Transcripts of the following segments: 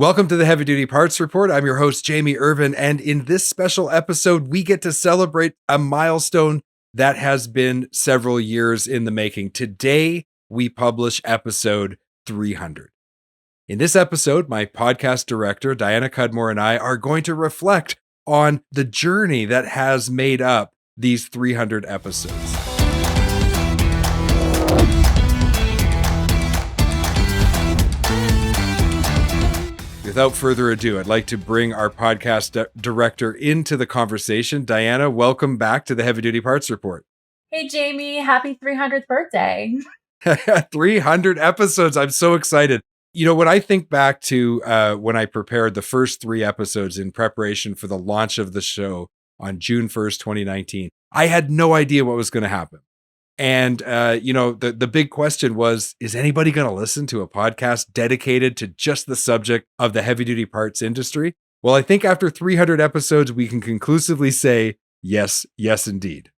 Welcome to the Heavy Duty Parts Report. I'm your host, Jamie Irvin, and in this special episode, we get to celebrate a milestone that has been several years in the making. Today, we publish episode 300. In this episode, my podcast director, Diana Cudmore, and I are going to reflect on the journey that has made up these 300 episodes. Without further ado, I'd like to bring our podcast director into the conversation. Diana, welcome back to the Heavy Duty Parts Report. Hey, Jamie, happy 300th birthday. 300 episodes. I'm so excited. You know, when I think back to when I prepared the first 3 episodes in preparation for the launch of the show on June 1st, 2019, I had no idea what was going to happen. And, the big question was, is anybody going to listen to a podcast dedicated to just the subject of the heavy duty parts industry? Well, I think after 300 episodes, we can conclusively say, yes, indeed.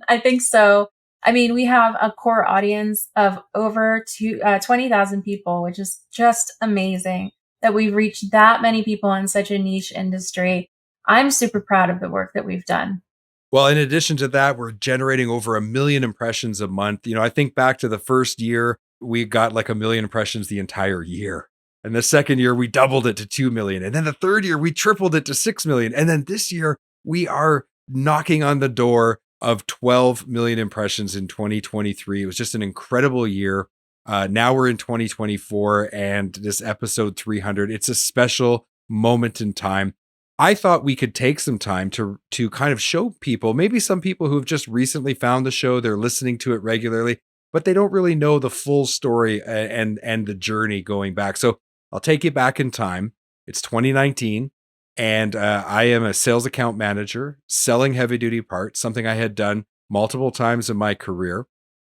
I think so. I mean, we have a core audience of over 20,000 people, which is just amazing that we've reached that many people in such a niche industry. I'm super proud of the work that we've done. Well, in addition to that, we're generating over 1 million impressions a month. You know, I think back to the first year, we got like 1 million impressions the entire year. And the second year, we doubled it to 2 million. And then the third year, we tripled it to 6 million. And then this year, we are knocking on the door of 12 million impressions in 2023. It was just an incredible year. Now we're in 2024 and this episode 300, it's a special moment in time. I thought we could take some time to kind of show people, maybe some people who have just recently found the show, they're listening to it regularly, but they don't really know the full story and the journey going back. So I'll take you back in time. It's 2019, and I am a sales account manager selling heavy duty parts, something I had done multiple times in my career.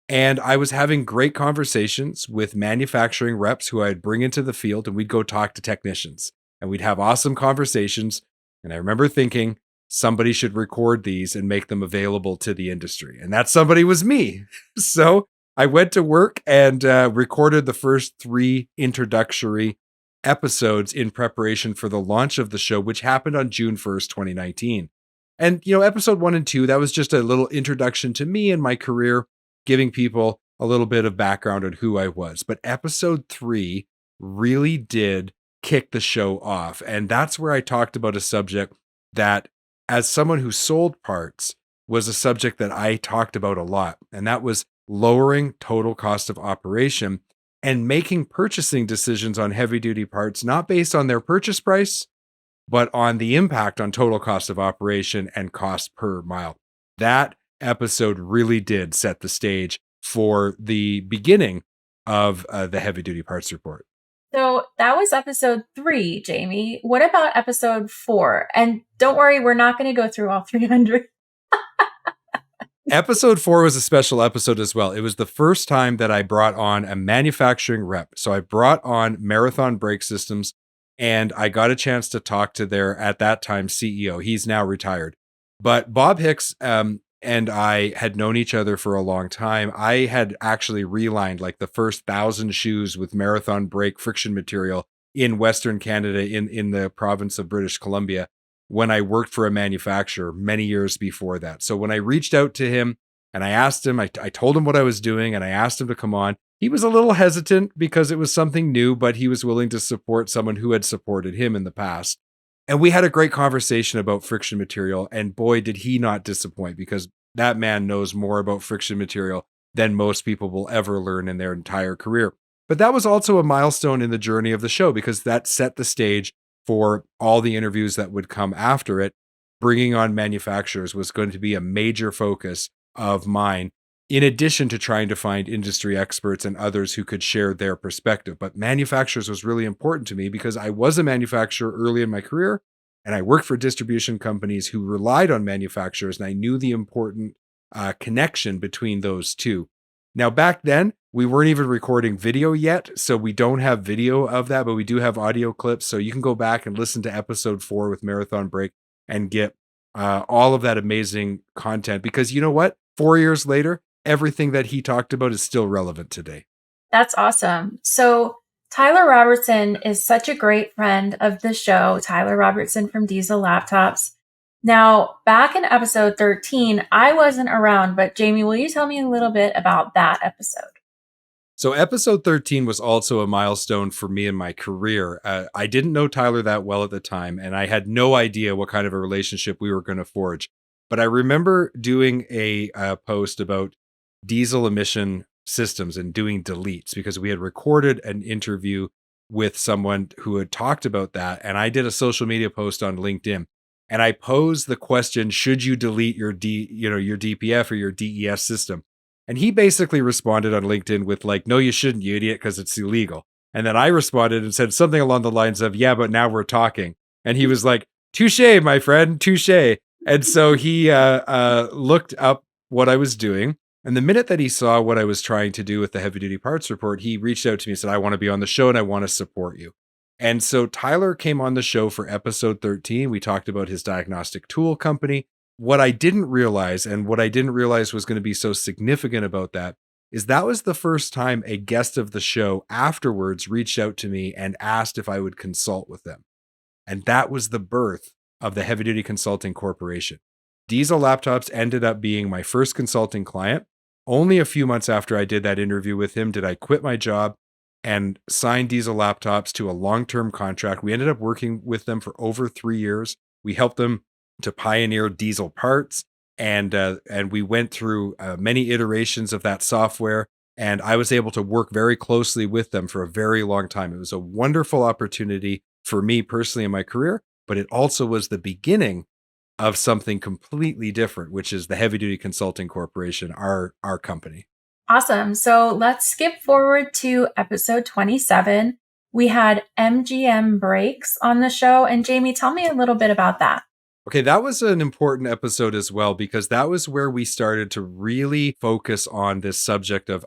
And I was having great conversations with manufacturing reps who I'd bring into the field, and we'd go talk to technicians, and we'd have awesome conversations. And I remember thinking somebody should record these and make them available to the industry. And that somebody was me. So I went to work and recorded the first 3 introductory episodes in preparation for the launch of the show, which happened on June 1st, 2019. And, episode 1 and 2, that was just a little introduction to me and my career, giving people a little bit of background on who I was. But episode 3 really did kick the show off. And that's where I talked about a subject that, as someone who sold parts, was a subject that I talked about a lot. And that was lowering total cost of operation and making purchasing decisions on heavy duty parts, not based on their purchase price, but on the impact on total cost of operation and cost per mile. That episode really did set the stage for the beginning of the Heavy Duty Parts Report. So that was episode 3, Jamie. What about episode 4? And don't worry, we're not going to go through all 300. Episode 4 was a special episode as well. It was the first time that I brought on a manufacturing rep. So I brought on Marathon Brake Systems, and I got a chance to talk to their, at that time, CEO. He's now retired. But Bob Hicks and I had known each other for a long time. I had actually relined like the first 1,000 shoes with Marathon brake friction material in Western Canada in the province of British Columbia when I worked for a manufacturer many years before that. So when I reached out to him and I asked him, I told him what I was doing and I asked him to come on. He was a little hesitant because it was something new, but he was willing to support someone who had supported him in the past. And we had a great conversation about friction material, and boy, did he not disappoint, because that man knows more about friction material than most people will ever learn in their entire career. But that was also a milestone in the journey of the show, because that set the stage for all the interviews that would come after it. Bringing on manufacturers was going to be a major focus of mine, in addition to trying to find industry experts and others who could share their perspective. But manufacturers was really important to me because I was a manufacturer early in my career, and I worked for distribution companies who relied on manufacturers, and I knew the important connection between those two. Now, back then, we weren't even recording video yet, so we don't have video of that, but we do have audio clips. So you can go back and listen to episode 4 with Marathon Brake and get all of that amazing content. Because you know what? 4 years later, everything that he talked about is still relevant today. That's awesome. So Tyler Robertson is such a great friend of the show, Tyler Robertson from Diesel Laptops. Now, back in episode 13, I wasn't around, but Jamie, will you tell me a little bit about that episode? So, episode 13 was also a milestone for me in my career. I didn't know Tyler that well at the time, and I had no idea what kind of a relationship we were going to forge. But I remember doing a post about diesel emission systems and doing deletes because we had recorded an interview with someone who had talked about that. And I did a social media post on LinkedIn. And I posed the question, should you delete your DPF or your DES system? And he basically responded on LinkedIn with like, no, you shouldn't, you idiot, because it's illegal. And then I responded and said something along the lines of, yeah, but now we're talking. And he was like, touche, my friend, touche. And so he looked up what I was doing. And the minute that he saw what I was trying to do with the heavy duty parts report, he reached out to me and said, I want to be on the show and I want to support you. And so Tyler came on the show for episode 13. We talked about his diagnostic tool company. What I didn't realize, and what I didn't realize was going to be so significant about that, is that was the first time a guest of the show afterwards reached out to me and asked if I would consult with them. And that was the birth of the Heavy Duty Consulting Corporation. Diesel Laptops ended up being my first consulting client. Only a few months after I did that interview with him did I quit my job and sign Diesel Laptops to a long-term contract. We ended up working with them for over 3 years. We helped them to pioneer diesel parts, and we went through many iterations of that software. And I was able to work very closely with them for a very long time. It was a wonderful opportunity for me personally in my career, but it also was the beginning of something completely different, which is the Heavy Duty Consulting Corporation, our company. Awesome. So let's skip forward to episode 27. We had MGM Brakes on the show. And Jamie, tell me a little bit about that. Okay, that was an important episode as well, because that was where we started to really focus on this subject of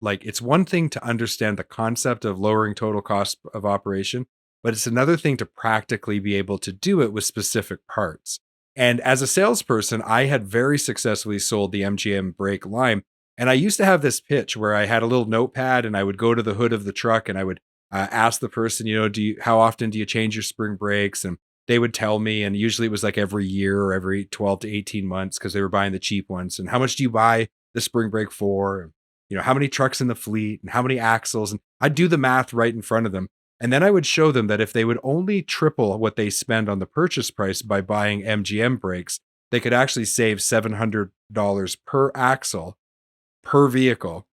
like, it's one thing to understand the concept of lowering total cost of operation, but it's another thing to practically be able to do it with specific parts. And as a salesperson, I had very successfully sold the MGM brake line. And I used to have this pitch where I had a little notepad and I would go to the hood of the truck and I would ask the person, how often do you change your spring brakes? And they would tell me, and usually it was like every year or every 12 to 18 months because they were buying the cheap ones. And how much do you buy the spring brake for? And, how many trucks in the fleet and how many axles? And I'd do the math right in front of them. And then I would show them that if they would only triple what they spend on the purchase price by buying MGM brakes, they could actually save $700 per axle per vehicle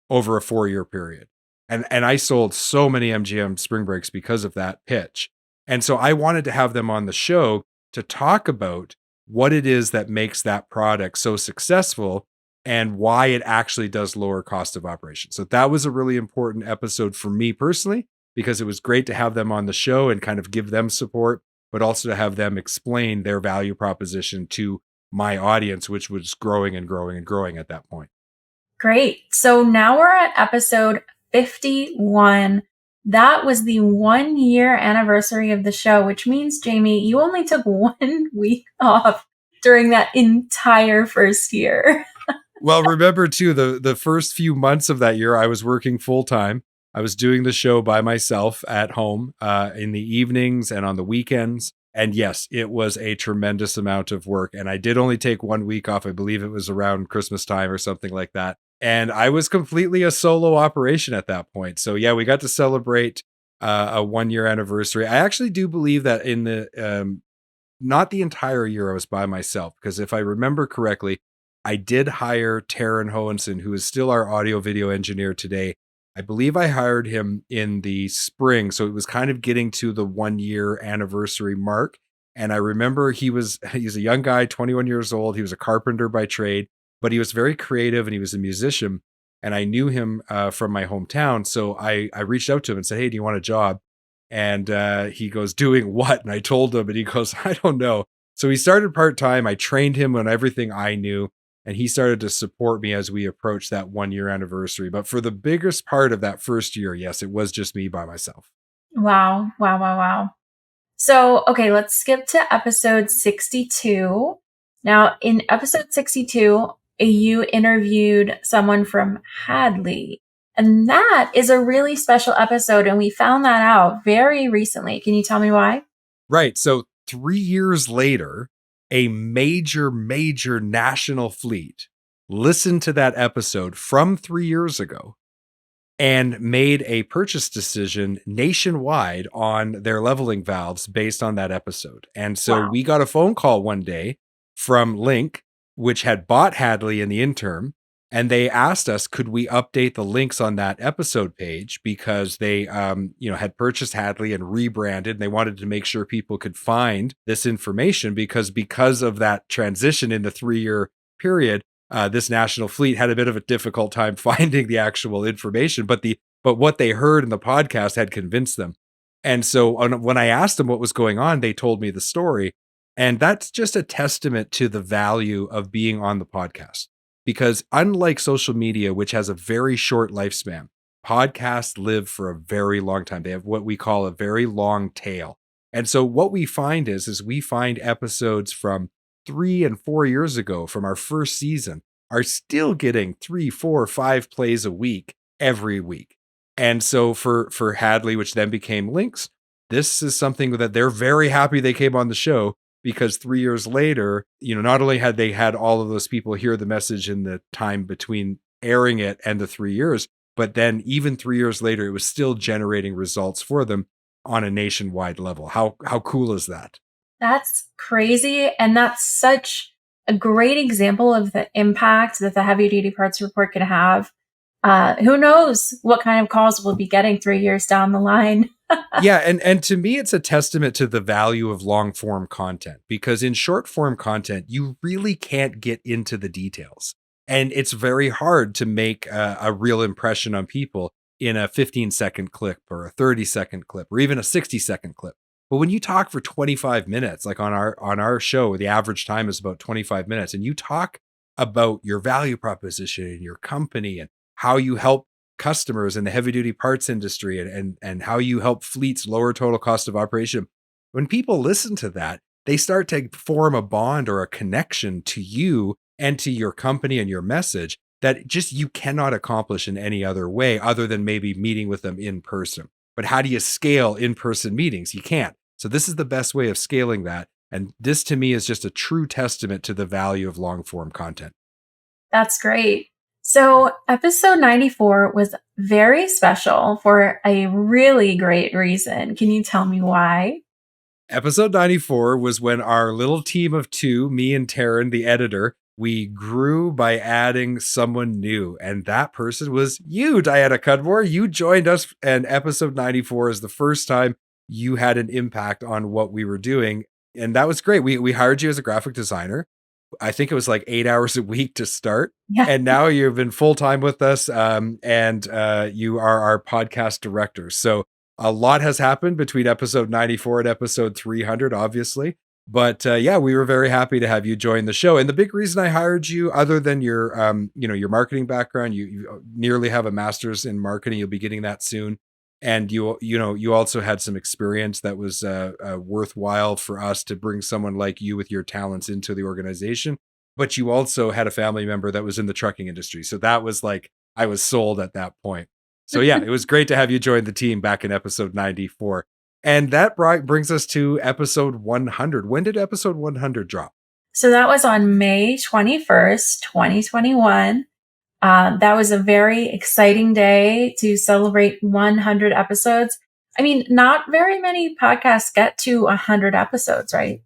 over a 4-year period. And I sold so many MGM spring brakes because of that pitch. And so I wanted to have them on the show to talk about what it is that makes that product so successful and why it actually does lower cost of operation. So that was a really important episode for me personally, because it was great to have them on the show and kind of give them support, but also to have them explain their value proposition to my audience, which was growing and growing and growing at that point. Great. So now we're at episode 51. That was the 1 year anniversary of the show, which means, Jamie, you only took 1 week off during that entire first year. Well, remember too, the first few months of that year, I was working full time. I was doing the show by myself at home in the evenings and on the weekends. And yes, it was a tremendous amount of work. And I did only take 1 week off. I believe it was around Christmas time or something like that. And I was completely a solo operation at that point. So yeah, we got to celebrate a 1 year anniversary. I actually do believe that in the not the entire year I was by myself, because if I remember correctly, I did hire Taryn Hohenson, who is still our audio video engineer today. I believe I hired him in the spring. So it was kind of getting to the 1 year anniversary mark. And I remember he's a young guy, 21 years old. He was a carpenter by trade, but he was very creative and he was a musician. And I knew him from my hometown. So I reached out to him and said, hey, do you want a job? And he goes, doing what? And I told him, and he goes, I don't know. So he started part-time. I trained him on everything I knew, and he started to support me as we approached that 1 year anniversary. But for the biggest part of that first year, yes, it was just me by myself. Wow. Wow. Wow. Wow. So, okay, let's skip to episode 62. Now, in episode 62, you interviewed someone from Hadley. And that is a really special episode. And we found that out very recently. Can you tell me why? Right. So 3 years later, a major national fleet listened to that episode from 3 years ago and made a purchase decision nationwide on their leveling valves based on that episode. And so Wow. we got a phone call one day from Link, which had bought Hadley in the interim, and they asked us, could we update the links on that episode page because they, had purchased Hadley and rebranded, and they wanted to make sure people could find this information because of that transition in the 3 year period. This national fleet had a bit of a difficult time finding the actual information, but what they heard in the podcast had convinced them. And so when I asked them what was going on, they told me the story. And that's just a testament to the value of being on the podcast. Because unlike social media, which has a very short lifespan, podcasts live for a very long time. They have what we call a very long tail. And so what we find is we find episodes from 3 and 4 years ago from our first season are still getting 3, 4, 5 plays a week every week. And so for Hadley, which then became Links, this is something that they're very happy they came on the show because 3 years later, not only had they had all of those people hear the message in the time between airing it and the 3 years, but then even 3 years later, it was still generating results for them on a nationwide level. How cool is that? That's crazy. And that's such a great example of the impact that the Heavy Duty Parts Report can have. Who knows what kind of calls we'll be getting 3 years down the line. Yeah, and to me, it's a testament to the value of long form content, because in short form content, you really can't get into the details. And it's very hard to make a real impression on people in a 15-second clip or a 30-second clip or even a 60-second clip. But when you talk for 25 minutes, like on our show, the average time is about 25 minutes, and you talk about your value proposition and your company and how you help customers in the heavy duty parts industry and how you help fleets lower total cost of operation. When people listen to that, they start to form a bond or a connection to you and to your company and your message that just you cannot accomplish in any other way other than maybe meeting with them in person. But how do you scale in-person meetings? You can't. So this is the best way of scaling that. And this to me is just a true testament to the value of long form content. That's great. So, episode 94 was very special for a really great reason. Can you tell me why? Episode 94 was when our little team of two, me and Taryn, the editor, we grew by adding someone new. And that person was you, Diana Cudmore. You joined us, and episode 94 is the first time you had an impact on what we were doing. And that was great. We hired you as a graphic designer. I think it was like 8 hours a week to start. Yeah. And now you've been full-time with us, and you are our podcast director. So a lot has happened between episode 94 and episode 300, obviously. But yeah, we were very happy to have you join the show. And the big reason I hired you, other than your, your marketing background, you nearly have a master's in marketing. You'll be getting that soon. And you also had some experience that was worthwhile for us to bring someone like you with your talents into the organization. But you also had a family member that was in the trucking industry. So that was like, I was sold at that point. So yeah, it was great to have you join the team back in episode 94. And that brings us to episode 100. When did episode 100 drop? So that was on May 21st, 2021. That was a very exciting day to celebrate 100 episodes. I mean, not very many podcasts get to 100 episodes, right?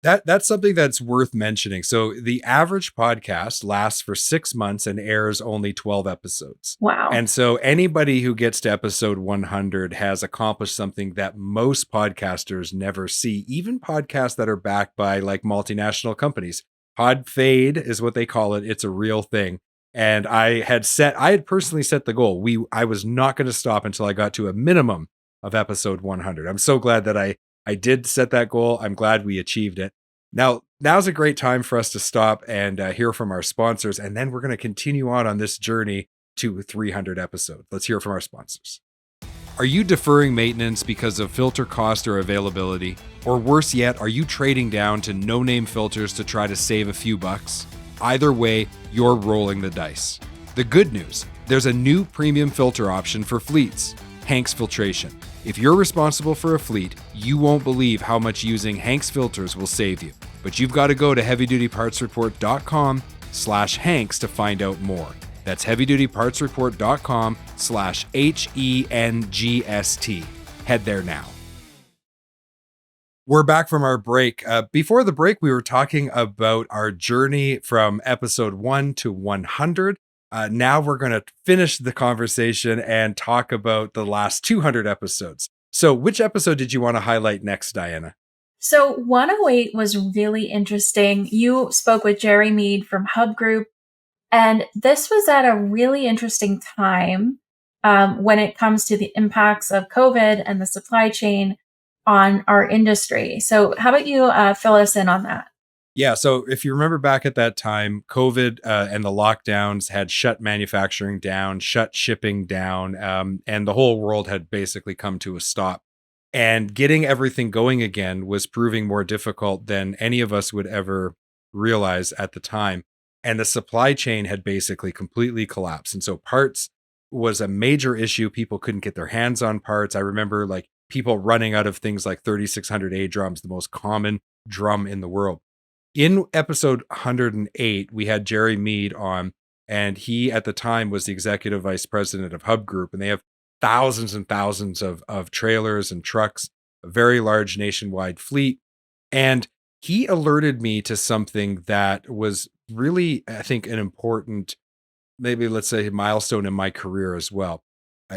That's something that's worth mentioning. So the average podcast lasts for 6 months and airs only 12 episodes. Wow. And so anybody who gets to episode 100 has accomplished something that most podcasters never see, even podcasts that are backed by like multinational companies. Pod fade is what they call it. It's a real thing. And I had personally set the goal. I was not going to stop until I got to a minimum of episode 100. I'm so glad that I did set that goal. I'm glad we achieved it. Now's a great time for us to stop and hear from our sponsors. And then we're going to continue on this journey to 300 episodes. Let's hear from our sponsors. Are you deferring maintenance because of filter cost or availability? Or worse yet, are you trading down to no-name filters to try to save a few bucks? Either way, you're rolling the dice. The good news, There's a new premium filter option for fleets, Hanks Filtration. If you're responsible for a fleet, you won't believe how much using Hanks filters will save you. But you've got to go to heavydutypartsreport.com/Hanks to find out more. That's heavydutypartsreport.com/HENGST. Head there now. We're back from our break. Before the break, we were talking about our journey from episode 1 to 100. Now we're going to finish the conversation and talk about the last 200 episodes. So which episode did you want to highlight next, Diana? So 108 was really interesting. You spoke with Jerry Mead from Hub Group, and this was at a really interesting time when it comes to the impacts of COVID and the supply chain on our industry. So how about you fill us in on that? Yeah, so if you remember back at that time, COVID and the lockdowns had shut manufacturing down, shut shipping down, and the whole world had basically come to a stop. And getting everything going again was proving more difficult than any of us would ever realize at the time. And the supply chain had basically completely collapsed. And so parts was a major issue. People couldn't get their hands on parts. I remember like people running out of things like 3600A drums, the most common drum in the world. In episode 108, we had Jerry Mead on, and he at the time was the executive vice president of Hub Group, and they have thousands and thousands of trailers and trucks, a very large nationwide fleet. And he alerted me to something that was really, I think, an important, maybe let's say, milestone in my career as well.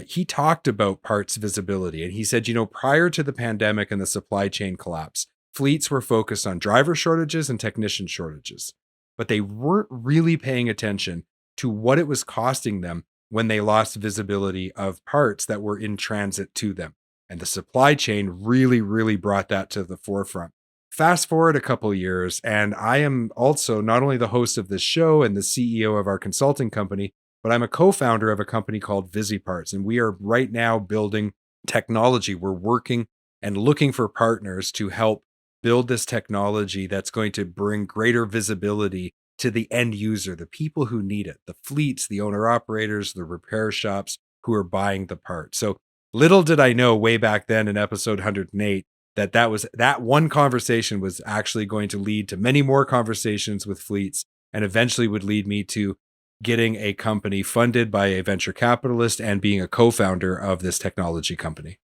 He talked about parts visibility, and he said, prior to the pandemic and the supply chain collapse, fleets were focused on driver shortages and technician shortages, but they weren't really paying attention to what it was costing them when they lost visibility of parts that were in transit to them. And the supply chain really, really brought that to the forefront. Fast forward a couple of years, and I am also not only the host of this show and the CEO of our consulting company, but I'm a co-founder of a company called VisiParts. And we are right now building technology. We're working and looking for partners to help build this technology that's going to bring greater visibility to the end user, the people who need it, the fleets, the owner operators, the repair shops who are buying the part. So little did I know way back then in episode 108 that one conversation was actually going to lead to many more conversations with fleets and eventually would lead me to getting a company funded by a venture capitalist and being a co-founder of this technology company.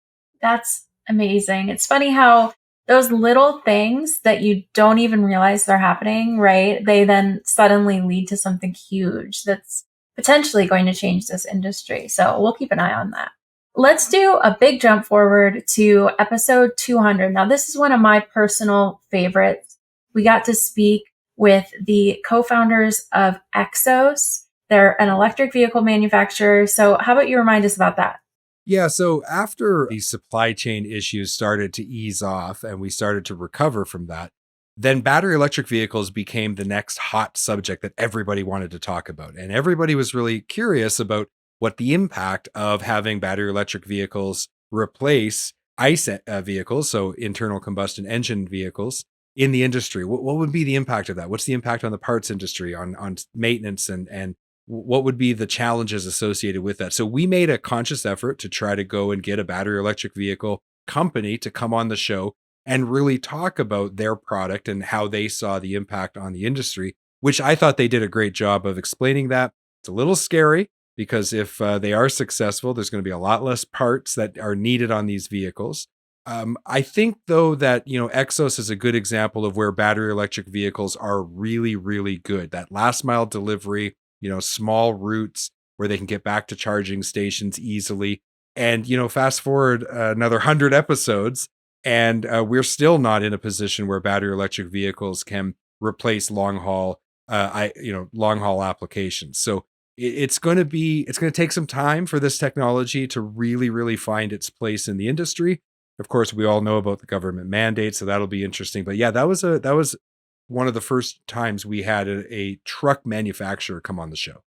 That's amazing. It's funny how those little things that you don't even realize they're happening, right? They then suddenly lead to something huge that's potentially going to change this industry. So we'll keep an eye on that. Let's do a big jump forward to episode 200. Now, this is one of my personal favorites. We got to speak with the co-founders of Exos. They're an electric vehicle manufacturer. So how about you remind us about that? Yeah, so after the supply chain issues started to ease off and we started to recover from that, then battery electric vehicles became the next hot subject that everybody wanted to talk about. And everybody was really curious about what the impact of having battery electric vehicles replace ICE vehicles, so internal combustion engine vehicles, in the industry. What would be the impact of that? What's the impact on the parts industry, on maintenance, and what would be the challenges associated with that? So we made a conscious effort to try to go and get a battery electric vehicle company to come on the show and really talk about their product and how they saw the impact on the industry, which I thought they did a great job of explaining that. It's a little scary because if they are successful, there's going to be a lot less parts that are needed on these vehicles. I think, though, that, Exos is a good example of where battery electric vehicles are really, really good. That last mile delivery, small routes where they can get back to charging stations easily. And, fast forward another 100 episodes, and we're still not in a position where battery electric vehicles can replace long haul applications. So it's going to take some time for this technology to really, really find its place in the industry. Of course, we all know about the government mandate, so that'll be interesting. But yeah, that was one of the first times we had a truck manufacturer come on the show.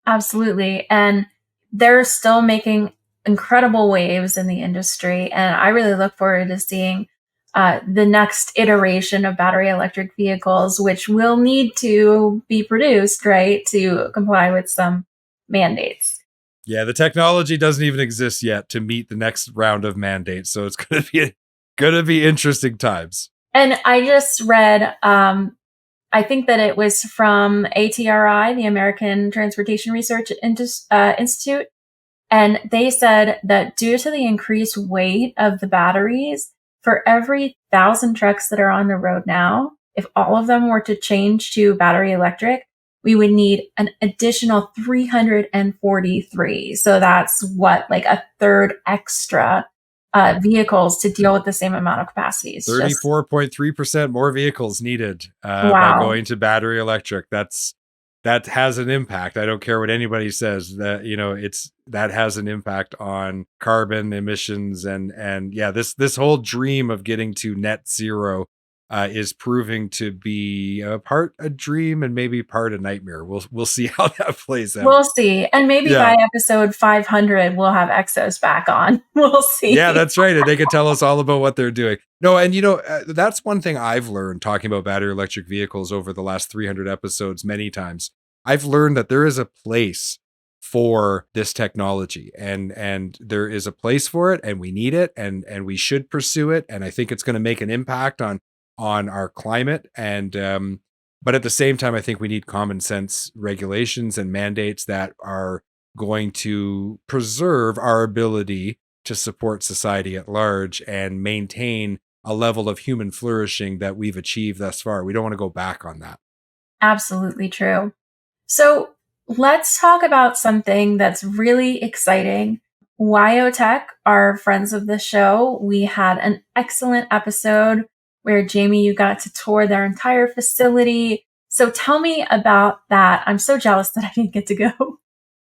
Absolutely. And they're still making incredible waves in the industry. And I really look forward to seeing the next iteration of battery electric vehicles, which will need to be produced, right, to comply with some mandates. Yeah, the technology doesn't even exist yet to meet the next round of mandates, so it's gonna be interesting times. And I just read, I think that it was from ATRI, the American Transportation Research Institute, and they said that due to the increased weight of the batteries, for every 1,000 trucks that are on the road now, if all of them were to change to battery electric, we would need an additional 343. So that's what, like a third extra vehicles to deal with the same amount of capacity. It's just 34.3% more vehicles needed by wow. going to battery electric. That has an impact. I don't care what anybody says. That it's that has an impact on carbon emissions and yeah, this whole dream of getting to net zero is proving to be part a dream and maybe part a nightmare. We'll see how that plays out. We'll see. And maybe Yeah. by episode 500, we'll have Exos back on. We'll Yeah, see. that's right, and they can tell us all about what they're doing. No, and that's one thing I've learned talking about battery electric vehicles over the last 300 episodes many times. I've learned that there is a place for this technology and there is a place for it and we need it and we should pursue it and I think it's going to make an impact on our climate and but at the same time I think we need common sense regulations and mandates that are going to preserve our ability to support society at large and maintain a level of human flourishing that we've achieved thus far. We don't want to go back on that. Absolutely true. So let's talk about something that's really exciting. Wyotech are friends of the show. We had an excellent episode where Jamie, you got to tour their entire facility. So tell me about that. I'm so jealous that I didn't get to go.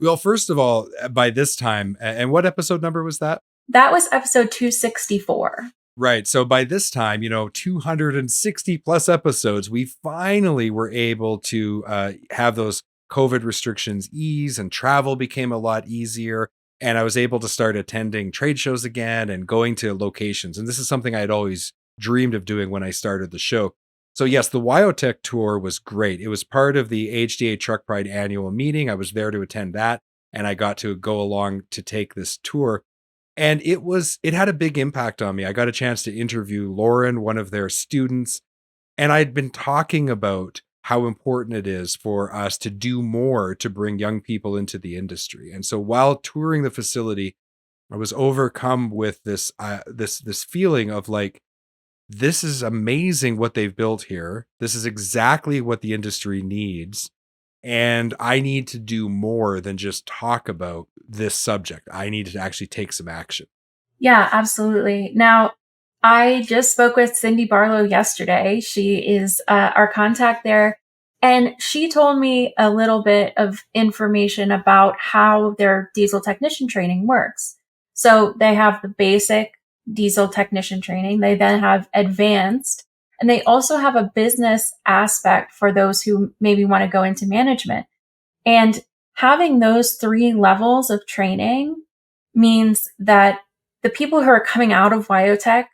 Well, first of all, by this time, and what episode number was that? That was episode 264. Right. So by this time, 260 plus episodes, we finally were able to have those COVID restrictions ease and travel became a lot easier. And I was able to start attending trade shows again and going to locations. And this is something I had always dreamed of doing when I started the show. So, yes, the Wyotech tour was great. It was part of the HDA Truck Pride annual meeting. I was there to attend that. And I got to go along to take this tour. And it had a big impact on me. I got a chance to interview Lauren, one of their students, and I'd been talking about how important it is for us to do more to bring young people into the industry. And so while touring the facility, I was overcome with this feeling of like, this is amazing what they've built here. This is exactly what the industry needs. And I need to do more than just talk about this subject. I need to actually take some action. Yeah, absolutely. Now, I just spoke with Cindy Barlow yesterday. She is our contact there. And she told me a little bit of information about how their diesel technician training works. So they have the basic diesel technician training, they then have advanced, and they also have a business aspect for those who maybe want to go into management. And having those three levels of training means that the people who are coming out of Wyotech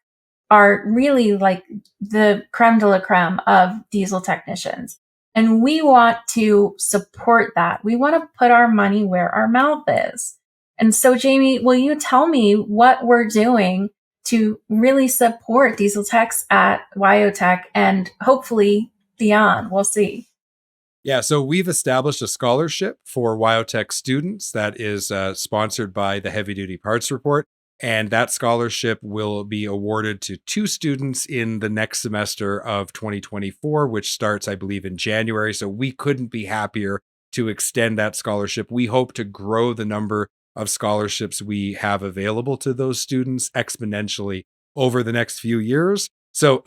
are really like the creme de la creme of diesel technicians. And we want to support that. We want to put our money where our mouth is. And so, Jamie, will you tell me what we're doing to really support diesel techs at Wyotech and hopefully beyond? We'll see. Yeah, so we've established a scholarship for Wyotech students that is sponsored by the Heavy Duty Parts Report. And that scholarship will be awarded to two students in the next semester of 2024, which starts, I believe, in January. So we couldn't be happier to extend that scholarship. We hope to grow the number of scholarships we have available to those students exponentially over the next few years. So,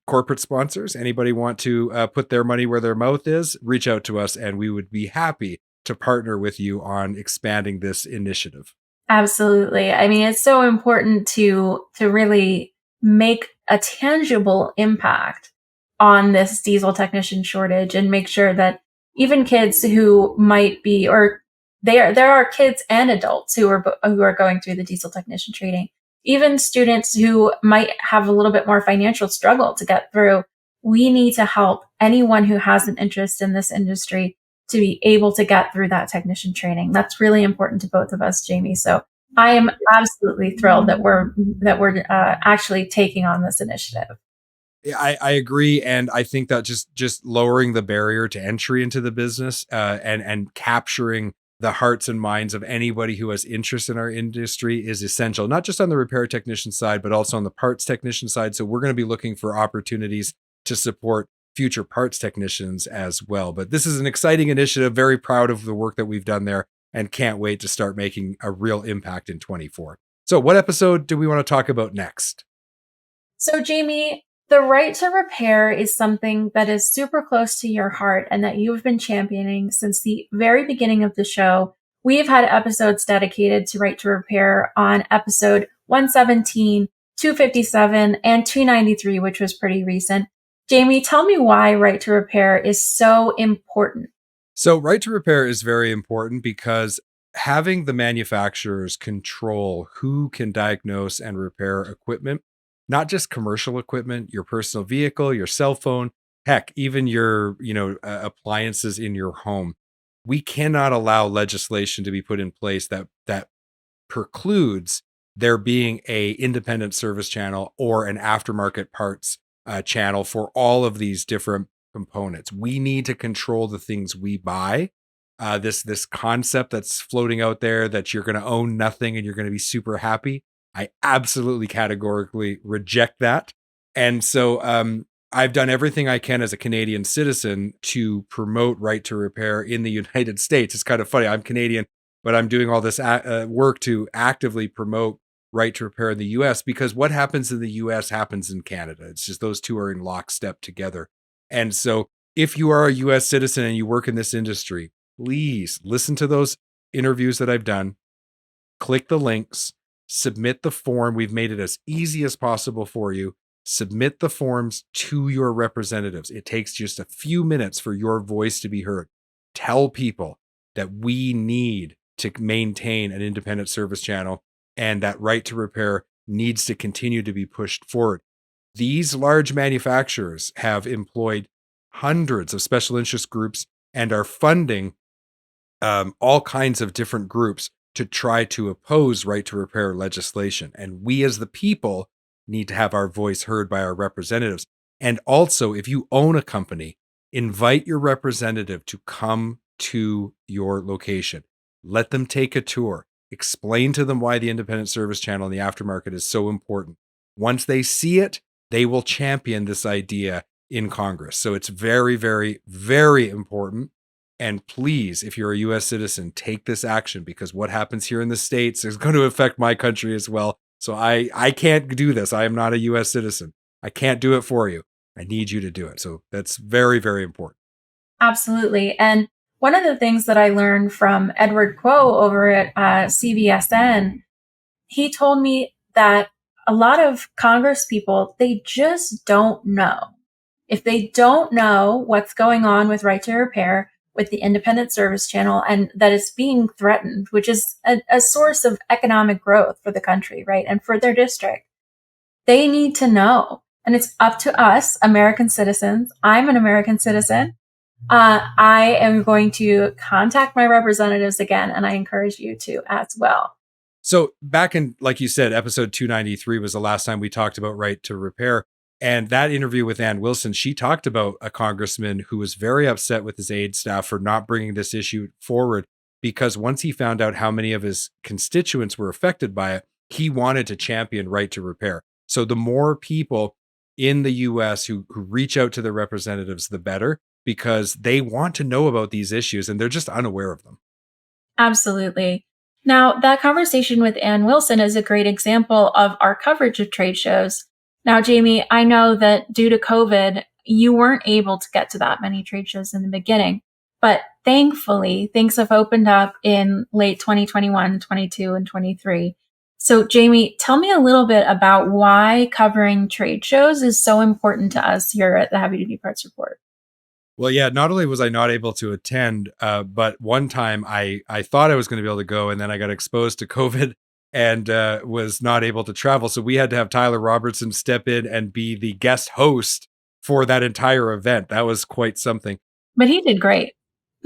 corporate sponsors, anybody want to put their money where their mouth is, reach out to us and we would be happy to partner with you on expanding this initiative. Absolutely. I mean, it's so important to really make a tangible impact on this diesel technician shortage and make sure that even kids who might be or there are kids and adults who are going through the diesel technician training. Even students who might have a little bit more financial struggle to get through. We need to help anyone who has an interest in this industry to be able to get through that technician training. That's really important to both of us, Jamie. So I am absolutely thrilled that we're actually taking on this initiative. Yeah, I agree, and I think that just lowering the barrier to entry into the business, and capturing the hearts and minds of anybody who has interest in our industry is essential, not just on the repair technician side, but also on the parts technician side. So we're going to be looking for opportunities to support future parts technicians as well. But this is an exciting initiative. Very proud of the work that we've done there, and can't wait to start making a real impact in 24. So, what episode do we want to talk about next? So, Jamie, the right to repair is something that is super close to your heart and that you've been championing since the very beginning of the show. We've had episodes dedicated to right to repair on episode 117, 257, and 293, which was pretty recent. Jamie, tell me why right to repair is so important. So, right to repair is very important because having the manufacturers control who can diagnose and repair equipment, not just commercial equipment, your personal vehicle, your cell phone, heck, even your, appliances in your home. We cannot allow legislation to be put in place that precludes there being a independent service channel or an aftermarket parts channel for all of these different components. We need to control the things we buy. This concept that's floating out there that you're going to own nothing and you're going to be super happy. I absolutely categorically reject that. And so I've done everything I can as a Canadian citizen to promote right to repair in the United States. It's kind of funny. I'm Canadian, but I'm doing all this work to actively promote right to repair in the US because what happens in the US happens in Canada. It's just those two are in lockstep together. And so if you are a US citizen and you work in this industry, please listen to those interviews that I've done, click the links, submit the form. We've made it as easy as possible for you. Submit the forms to your representatives. It takes just a few minutes for your voice to be heard. Tell people that we need to maintain an independent service channel and that right to repair needs to continue to be pushed forward. These large manufacturers have employed hundreds of special interest groups and are funding all kinds of different groups to try to oppose right to repair legislation. And we as the people need to have our voice heard by our representatives. And also, if you own a company, invite your representative to come to your location. Let them take a tour. Explain to them why the independent service channel in the aftermarket is so important. Once they see it, they will champion this idea in Congress. So it's very, very, very important. And please, if you're a US citizen, take this action because what happens here in the States is going to affect my country as well. So I can't do this. I am not a US citizen. I can't do it for you. I need you to do it. So that's very, very important. Absolutely. And one of the things that I learned from Edward Quo over at CVSN, he told me that a lot of Congress people, they just don't know. If they don't know what's going on with right to repair, with the independent service channel, and that it's being threatened, which is a source of economic growth for the country, right? And for their district, they need to know. And it's up to us, American citizens. I'm an American citizen. I am going to contact my representatives again, and I encourage you to as well. So back in, like you said, episode 293 was the last time we talked about right to repair. And that interview with Ann Wilson, she talked about a congressman who was very upset with his aide staff for not bringing this issue forward because once he found out how many of his constituents were affected by it, he wanted to champion right to repair. So the more people in the US who reach out to their representatives, the better, because they want to know about these issues and they're just unaware of them. Absolutely. Now, that conversation with Ann Wilson is a great example of our coverage of trade shows. Now, Jamie, I know that due to COVID, you weren't able to get to that many trade shows in the beginning, but thankfully, things have opened up in late 2021, 22, and 23. So, Jamie, tell me a little bit about why covering trade shows is so important to us here at the Heavy Duty Parts Report. Well, yeah, not only was I not able to attend, but one time I thought I was going to be able to go, and then I got exposed to COVID and was not able to travel. So we had to have Tyler Robertson step in and be the guest host for that entire event. That was quite something. But he did great.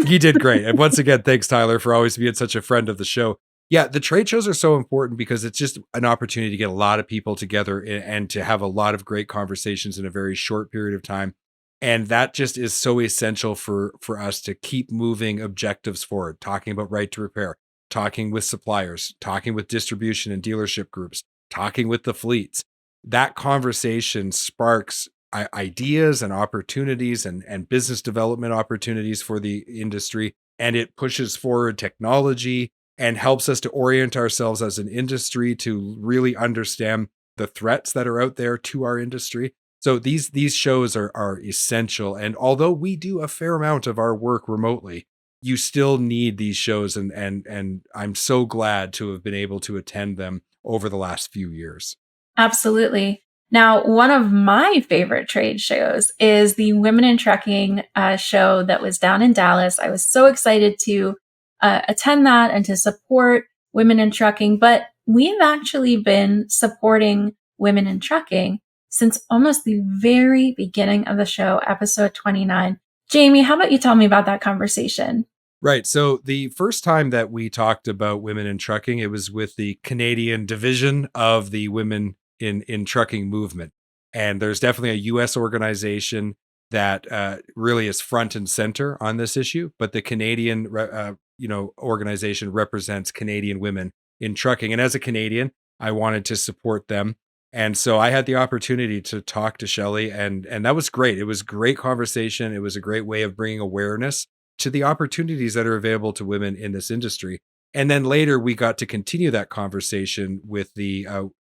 He did great. And once again, thanks, Tyler, for always being such a friend of the show. Yeah, the trade shows are so important because it's just an opportunity to get a lot of people together and to have a lot of great conversations in a very short period of time. And that just is so essential for us to keep moving objectives forward, talking about right to repair, talking with suppliers, talking with distribution and dealership groups, talking with the fleets. That conversation sparks ideas and opportunities and business development opportunities for the industry. And it pushes forward technology and helps us to orient ourselves as an industry to really understand the threats that are out there to our industry. So these shows are essential. And although we do a fair amount of our work remotely, you still need these shows. And I'm so glad to have been able to attend them over the last few years. Absolutely. Now, one of my favorite trade shows is the Women in Trucking show that was down in Dallas. I was so excited to attend that and to support women in trucking, but we've actually been supporting women in trucking since almost the very beginning of the show, episode 29. Jamie, how about you tell me about that conversation? Right. So the first time that we talked about women in trucking, it was with the Canadian division of the women in trucking movement. And there's definitely a US organization that really is front and center on this issue, but the Canadian organization represents Canadian women in trucking. And as a Canadian, I wanted to support them. And so I had the opportunity to talk to Shelley and that was great. It was great conversation. It was a great way of bringing awareness to the opportunities that are available to women in this industry. And then later we got to continue that conversation with the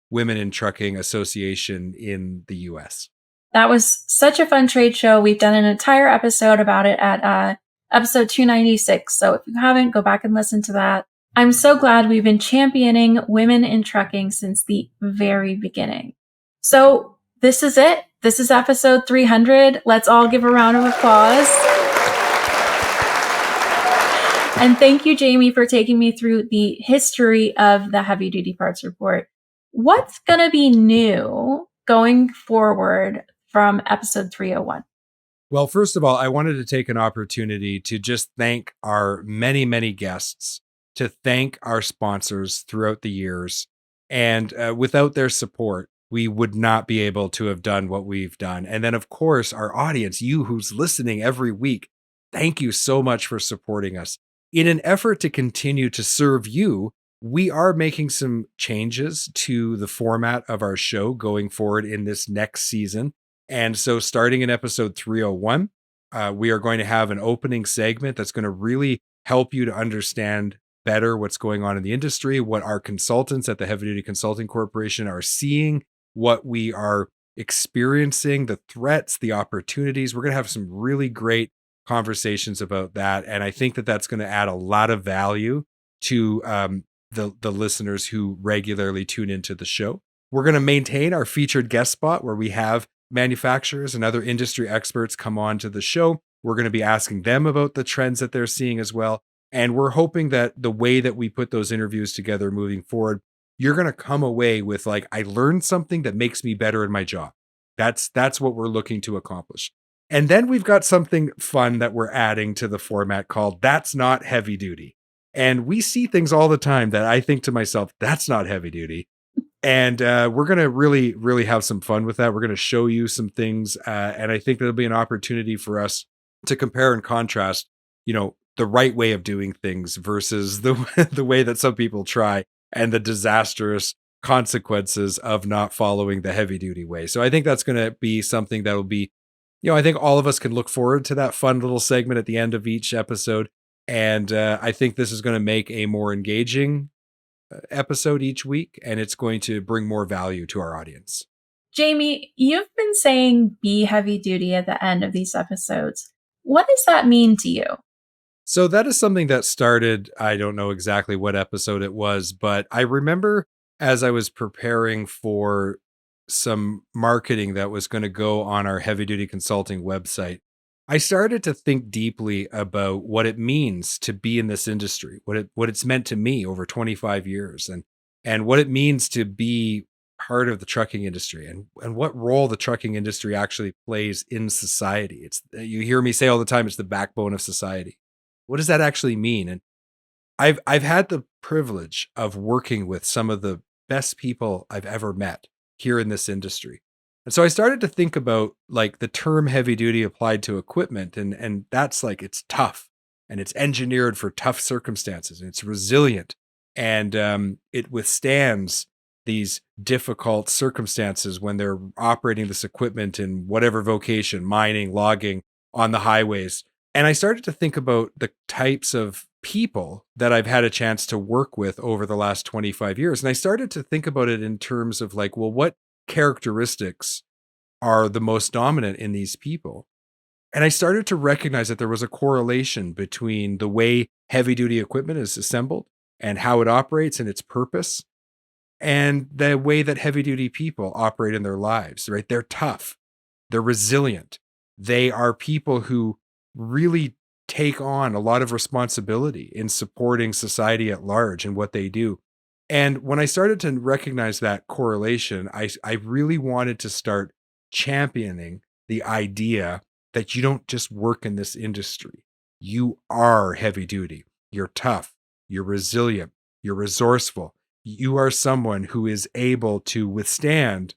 Women in Trucking Association in the US. That was such a fun trade show. We've done an entire episode about it at episode 296. So if you haven't, go back and listen to that. I'm so glad we've been championing women in trucking since the very beginning. So this is it. This is episode 300. Let's all give a round of applause. And thank you, Jamie, for taking me through the history of the Heavy Duty Parts Report. What's going to be new going forward from episode 301? Well, first of all, I wanted to take an opportunity to just thank our many, many guests, to thank our sponsors throughout the years. And without their support, we would not be able to have done what we've done. And then, of course, our audience, you who's listening every week, thank you so much for supporting us. In an effort to continue to serve you, we are making some changes to the format of our show going forward in this next season. And so, starting in episode 301, we are going to have an opening segment that's going to really help you to understand better what's going on in the industry, what our consultants at the Heavy Duty Consulting Corporation are seeing, what we are experiencing, the threats, the opportunities. We're going to have some really great conversations about that. And I think that that's going to add a lot of value to the listeners who regularly tune into the show. We're going to maintain our featured guest spot where we have manufacturers and other industry experts come on to the show. We're going to be asking them about the trends that they're seeing as well. And we're hoping that the way that we put those interviews together moving forward, you're going to come away with like, I learned something that makes me better in my job. That's what we're looking to accomplish. And then we've got something fun that we're adding to the format called That's Not Heavy Duty. And we see things all the time that I think to myself, that's not heavy duty. And we're going to really, really have some fun with that. We're going to show you some things. And I think there'll be an opportunity for us to compare and contrast, the right way of doing things versus the way that some people try and the disastrous consequences of not following the heavy duty way. So I think that's going to be something that will be, I think all of us can look forward to that fun little segment at the end of each episode. And I think this is going to make a more engaging episode each week, and it's going to bring more value to our audience. Jamie, you've been saying be heavy duty at the end of these episodes. What does that mean to you? So that is something that started, I don't know exactly what episode it was, but I remember as I was preparing for some marketing that was going to go on our heavy duty consulting website, I started to think deeply about what it means to be in this industry, what it's meant to me over 25 years and what it means to be part of the trucking industry and what role the trucking industry actually plays in society. You hear me say all the time, it's the backbone of society. what does that actually mean? And I've had the privilege of working with some of the best people I've ever met here in this industry. And so I started to think about like the term heavy duty applied to equipment, and that's like it's tough and it's engineered for tough circumstances and it's resilient, and it withstands these difficult circumstances when they're operating this equipment in whatever vocation, mining, logging, on the highways. And I started to think about the types of people that I've had a chance to work with over the last 25 years. And I started to think about it in terms of like, well, what characteristics are the most dominant in these people? And I started to recognize that there was a correlation between the way heavy duty equipment is assembled and how it operates and its purpose, and the way that heavy duty people operate in their lives, right? They're tough, they're resilient, they are people who really take on a lot of responsibility in supporting society at large and what they do. And when I started to recognize that correlation, I really wanted to start championing the idea that you don't just work in this industry. You are heavy duty. You're tough. You're resilient. You're resourceful. You are someone who is able to withstand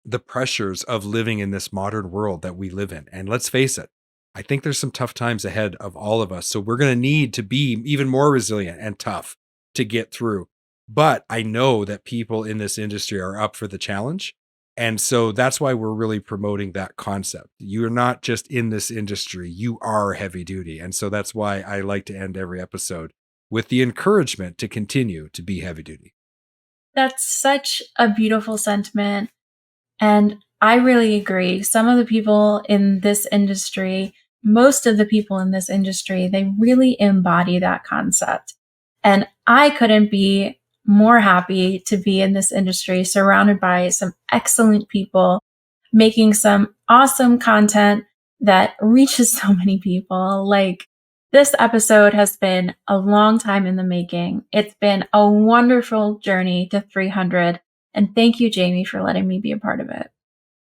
the pressures of living in this modern world that we live in. And let's face it, I think there's some tough times ahead of all of us. So we're going to need to be even more resilient and tough to get through. But I know that people in this industry are up for the challenge. And so that's why we're really promoting that concept. You're not just in this industry, you are heavy duty. And so that's why I like to end every episode with the encouragement to continue to be heavy duty. That's such a beautiful sentiment. And I really agree. Some of the people in this industry, most of the people in this industry, they really embody that concept. And I couldn't be more happy to be in this industry surrounded by some excellent people making some awesome content that reaches so many people. Like, this episode has been a long time in the making. It's been a wonderful journey to 300. And thank you, Jamie, for letting me be a part of it.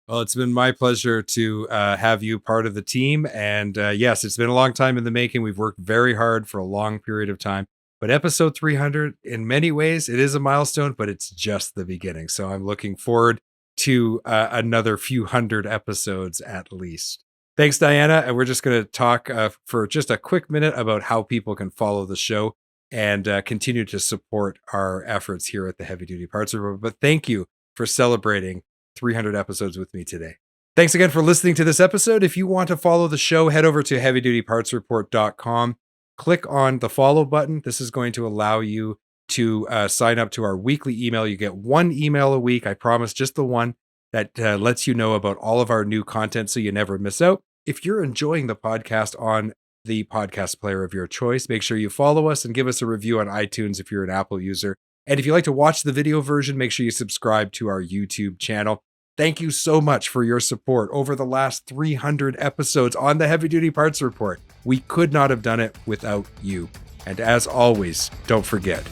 Well, it's been my pleasure to have you part of the team. And yes, it's been a long time in the making. We've worked very hard for a long period of time. But episode 300, in many ways, it is a milestone, but it's just the beginning. So I'm looking forward to another few hundred episodes at least. Thanks, Diana. And we're just going to talk for just a quick minute about how people can follow the show and continue to support our efforts here at the Heavy Duty Parts Report. But thank you for celebrating 300 episodes with me today. Thanks again for listening to this episode. If you want to follow the show, head over to heavydutypartsreport.com. Click on the follow button. This is going to allow you to sign up to our weekly email. You get one email a week. I promise, just the one that lets you know about all of our new content so you never miss out. If you're enjoying the podcast on the podcast player of your choice, make sure you follow us and give us a review on iTunes if you're an Apple user. And if you like to watch the video version, make sure you subscribe to our YouTube channel. Thank you so much for your support over the last 300 episodes on the Heavy Duty Parts Report. We could not have done it without you. And as always, don't forget,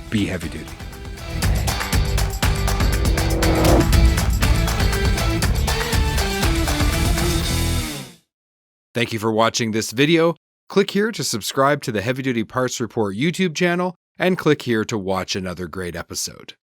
be heavy duty. Thank you for watching this video. Click here to subscribe to the Heavy Duty Parts Report YouTube channel, and click here to watch another great episode.